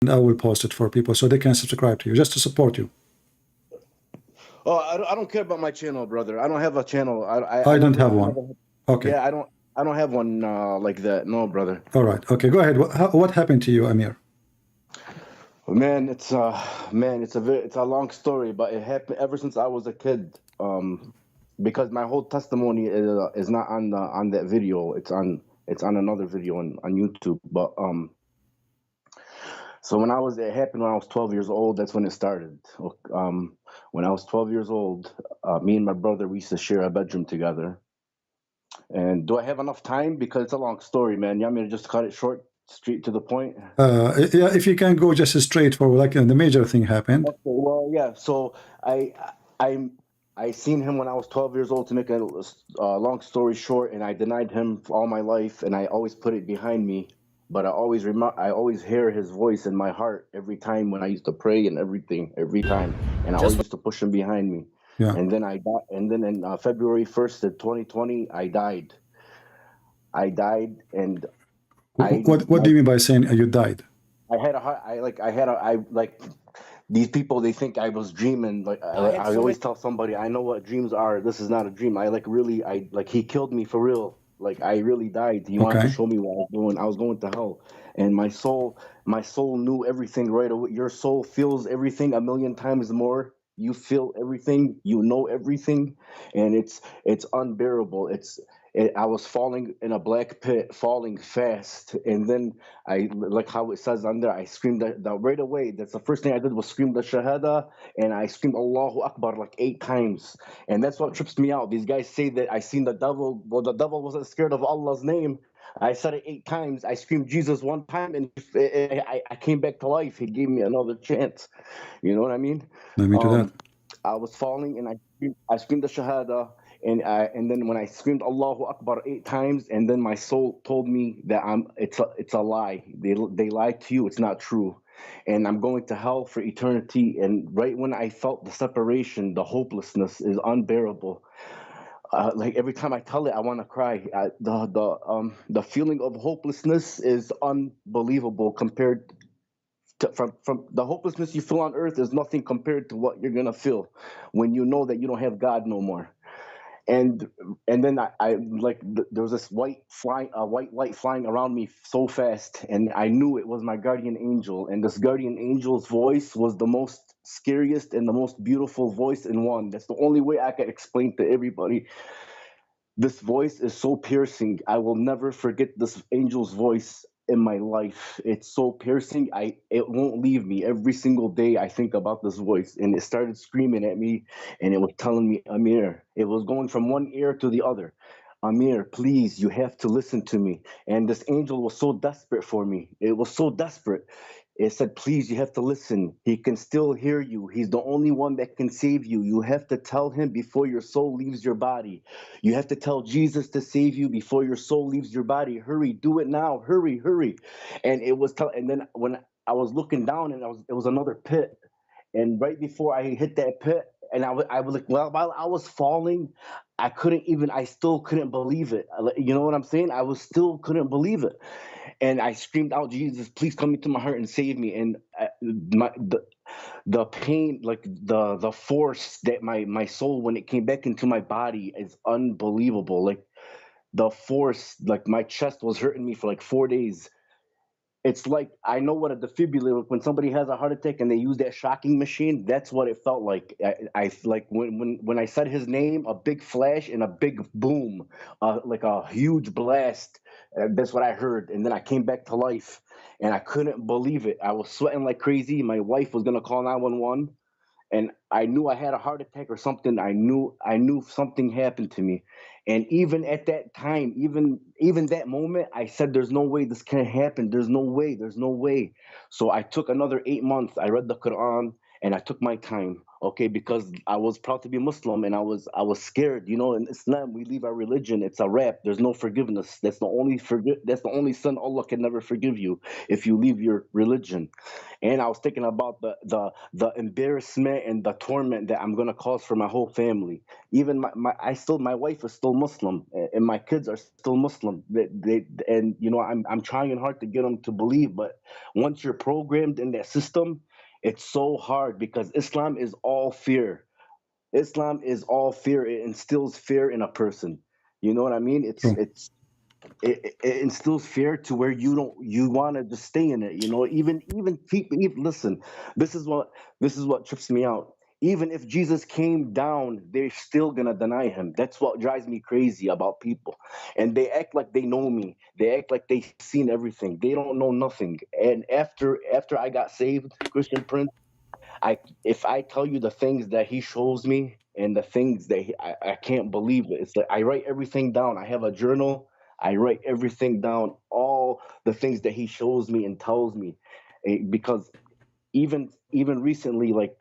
and I will post it for people so they can subscribe to you, just to support you. Oh, I don't care about my channel, brother. I don't have a channel. I don't never, have one. Okay. yeah, I don't have one like that. No, brother. All right. Okay, go ahead. What happened to you, Amir? Man, it's it's a long story, but it happened ever since I was a kid. Because my whole testimony is not on that video. It's on another video on YouTube. But so it happened when I was 12 years old. That's when it started. When I was 12 years old, me and my brother, we used to share a bedroom together. And do I have enough time? Because it's a long story, man. You want me to just cut it short, straight to the point? Yeah, if you can go just straight for like the major thing happened. Okay, well, yeah. So I I seen him when I was 12 years old. To make a long story short, and I denied him for all my life, and I always put it behind me. But I always hear his voice in my heart every time when I used to pray and everything, every time, and I always used to push him behind me. Yeah. And then I got, and then in February 1st of 2020, I died. I died, and What do you mean by saying you died? I had a heart. I like these people. They think I was dreaming. Like I always tell somebody, I know what dreams are. This is not a dream. He killed me for real. Like I really died. He wanted to Okay. show me what I was doing. I was going to hell, and my soul knew everything right away. Your soul feels everything a million times more. You feel everything. You know everything, and it's unbearable. I was falling in a black pit, falling fast, and then I, like how it says on there, I screamed that right away. That's the first thing I did, was scream the Shahada, and I screamed Allahu Akbar like 8 times. And that's what trips me out. These guys say that I seen the devil. Well, the devil wasn't scared of Allah's name. I said it 8 times. I screamed Jesus one time, and I came back to life. He gave me another chance. You know what I mean? Let me do that. I was falling, and I screamed the Shahada, and then when I screamed Allahu Akbar 8 times, and then my soul told me that it's a lie. They lied to you. It's not true, and I'm going to hell for eternity. And right when I felt the separation, the hopelessness is unbearable. Like every time I tell it, I want to cry. The feeling of hopelessness is unbelievable compared from the hopelessness you feel on earth is nothing compared to what you're gonna feel when you know that you don't have God no more. And and then I like there was this white light flying around me so fast, and I knew it was my guardian angel. And this guardian angel's voice was the most scariest and the most beautiful voice in one. That's the only way I can explain to everybody. This voice is so piercing. I will never forget this angel's voice in my life. It's so piercing. It won't leave me. Every single day I think about this voice, and it started screaming at me, and it was telling me, Amir. It was going from one ear to the other. Amir, please, you have to listen to me. And this angel was so desperate for me. It was so desperate. It said, please, you have to listen. He can still hear you. He's the only one that can save you. You have to tell him before your soul leaves your body. You have to tell Jesus to save you before your soul leaves your body. Hurry, do it now. Hurry, hurry. And and then when I was looking down, and it was another pit. And right before I hit that pit, and I was like, well, while I was falling, I still couldn't believe it. You know what I'm saying? I was still couldn't believe it. And I screamed out, Jesus, please come into my heart and save me. And the pain, like the force that my soul, when it came back into my body, is unbelievable. Like the force, like my chest was hurting me for like 4 days. It's like, I know what a defibrillator, when somebody has a heart attack and they use that shocking machine, that's what it felt like. I like when I said his name, a big flash and a big boom, like a huge blast. That's what I heard, and then I came back to life, and I couldn't believe it. I was sweating like crazy. My wife was gonna call 911, and I knew I had a heart attack or something. I knew something happened to me. And even at that time, even that moment, I said, there's no way this can happen. There's no way. So I took another 8 months. I read the Quran, and I took my time. okay, because I was proud to be Muslim, and I was scared. You know, in Islam we leave our religion, it's a wrap. There's no forgiveness. That's the only sin Allah can never forgive you, if you leave your religion. And I was thinking about the embarrassment and the torment that I'm gonna cause for my whole family. Even my wife is still Muslim, and my kids are still Muslim. And you know, I'm trying hard to get them to believe, but once you're programmed in that system, it's so hard, because Islam is all fear. Islam is all fear. It instills fear in a person. You know what I mean? True. It instills fear to where you want to just stay in it. You know, even people. Even, listen, this is what this is what trips me out. Even if Jesus came down, they're still gonna deny him. That's what drives me crazy about people. And they act like they know me. They act like they've seen everything. They don't know nothing. And after I got saved, Christian Prince, I if I tell you the things that he shows me and the things that I can't believe it. It's like I write everything down. I have a journal. I write everything down, all the things that he shows me and tells me. Because even recently, like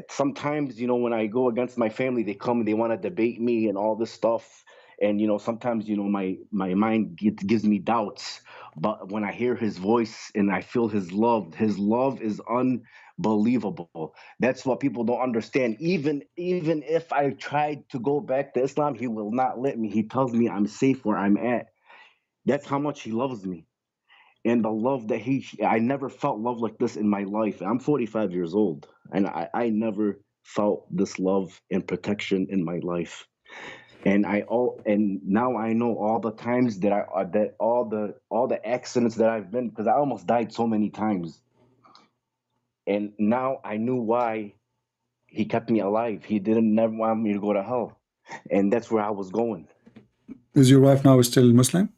sometimes, you know, when I go against my family, they come and they want to debate me and all this stuff. And you know, sometimes, you know, my mind gives me doubts. But when I hear his voice and I feel his love is unbelievable. That's what people don't understand. Even if I tried to go back to Islam, he will not let me. He tells me I'm safe where I'm at. That's how much he loves me. And the love that I never felt love like this in my life. I'm 45 years old, and I never felt this love and protection in my life. And now I know all the times that all the accidents that I've been, because I almost died so many times. And now I knew why he kept me alive. He didn't never want me to go to hell. And that's where I was going. Is your wife now still Muslim?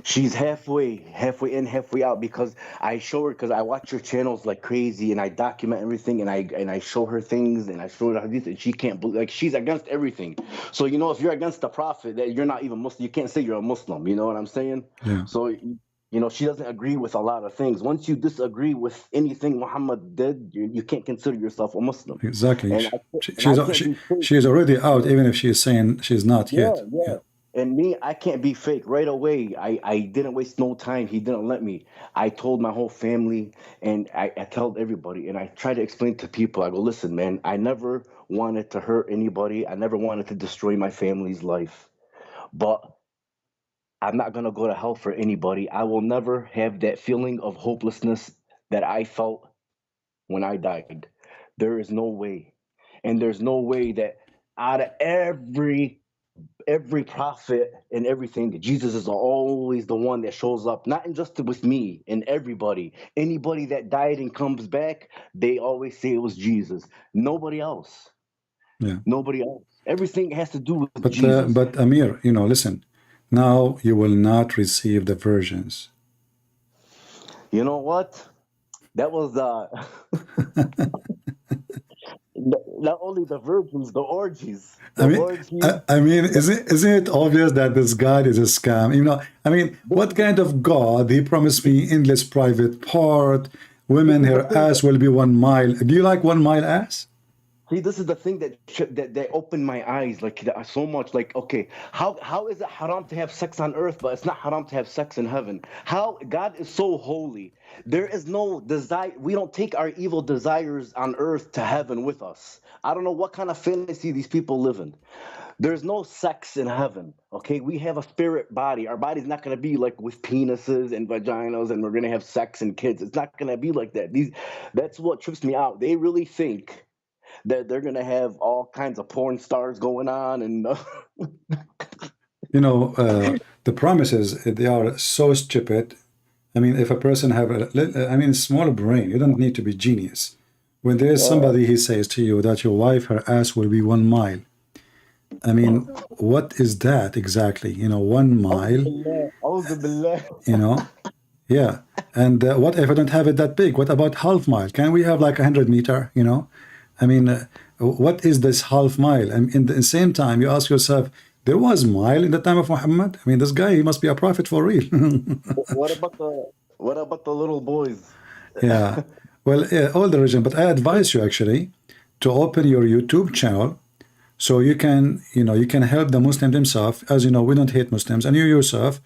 She's halfway in, halfway out, because I show her, because I watch her channels like crazy, and I document everything, and I show her things, and I show her hadith, and she can't believe, like, she's against everything. So you know, if you're against the Prophet, that you're not even Muslim. You can't say you're a Muslim. You know what I'm saying? Yeah, So you know, she doesn't agree with a lot of things. Once you disagree with anything Muhammad did, you can't consider yourself a Muslim. exactly. And I She's can't be fake. she is already out, even if she is saying she's not Yeah, yet. yeah. Yeah. And me, I can't be fake. Right away, I didn't waste no time. He didn't let me. I told my whole family, and I told everybody, and I try to explain to people. I go, listen, man, I never wanted to hurt anybody. I never wanted to destroy my family's life. But I'm not gonna go to hell for anybody. I will never have that feeling of hopelessness that I felt when I died. There is no way. And there's no way that out of every prophet and everything, Jesus is always the one that shows up, not in just with me and everybody. Anybody that died and comes back, they always say it was Jesus. Nobody else. Yeah. Nobody else. Everything has to do with Jesus. But Amir, you know, listen. Now you will not receive the versions. You know what? That was not only the virgins, the orgies. I The mean, orgies. I mean, isn't it obvious that this God is a scam? You know, I mean, This what is kind of God? He promised me endless private part. this Women, is the her thing. ass will be 1 mile. Do you like 1 mile ass? See, this is the thing that opened my eyes like so much. Like, okay, how is it haram to have sex on earth, but it's not haram to have sex in heaven? How God is so holy. There is no desire. We don't take our evil desires on earth to heaven with us. I don't know what kind of fantasy these people live in. There's no sex in heaven. Okay, we have a spirit body. Our body's not gonna be like with penises and vaginas, and we're gonna have sex and kids. It's not gonna be like that. That's what trips me out. They really think that they're gonna have all kinds of porn stars going on, and You know, the promises, they are so stupid. I mean, if a person have I mean, small brain, you don't need to be genius. When there is uh, somebody, he says to you that your wife, her ass will be 1 mile. I mean, what is that exactly? You know, 1 mile, Auzu billah. you know? Yeah. And what if I don't have it that big? What about half mile? Can we have like 100 meter, you know? I mean, what is this half mile? And in the same time, you ask yourself, there was mile in the time of Muhammad? I mean, this guy, he must be a prophet for real. What about the little boys? Yeah. Well, yeah, all the religion, but I advise you actually, to open your YouTube channel so you can, you can help the Muslim themselves. As you know, we don't hate Muslims, and you yourself,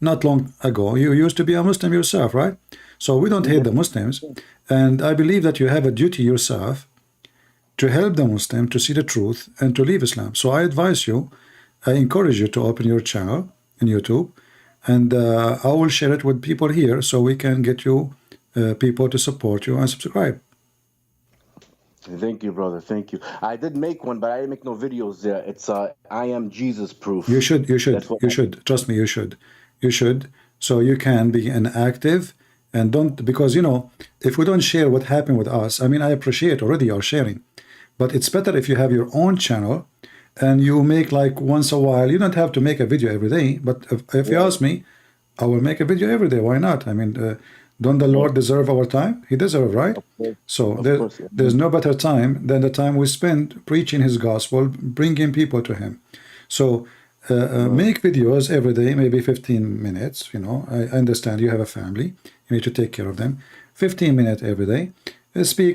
not long ago, you used to be a Muslim yourself, right? So we don't hate the Muslims, and I believe that you have a duty yourself to help the Muslim to see the truth and to leave Islam. So I advise you, I encourage you to open your channel in YouTube, and I will share it with people here so we can get you people to support you and subscribe. Thank you, brother. Thank you. I did make one, but I didn't make no videos there. It's I am Jesus proof. You should, That's what trust me, you should, so you can be an active, and don't, because if we don't share what happened with us, I mean, I appreciate already your sharing, but it's better if you have your own channel and you make like once a while. You don't have to make a video every day, but if you ask me, I will make a video every day. Why not? I mean, don't the Lord deserve our time? He deserves, right? So there's no better time than the time we spend preaching his gospel, bringing people to him. So make videos every day, maybe 15 minutes. I understand you have a family, you need to take care of them. 15 minutes every day. Speak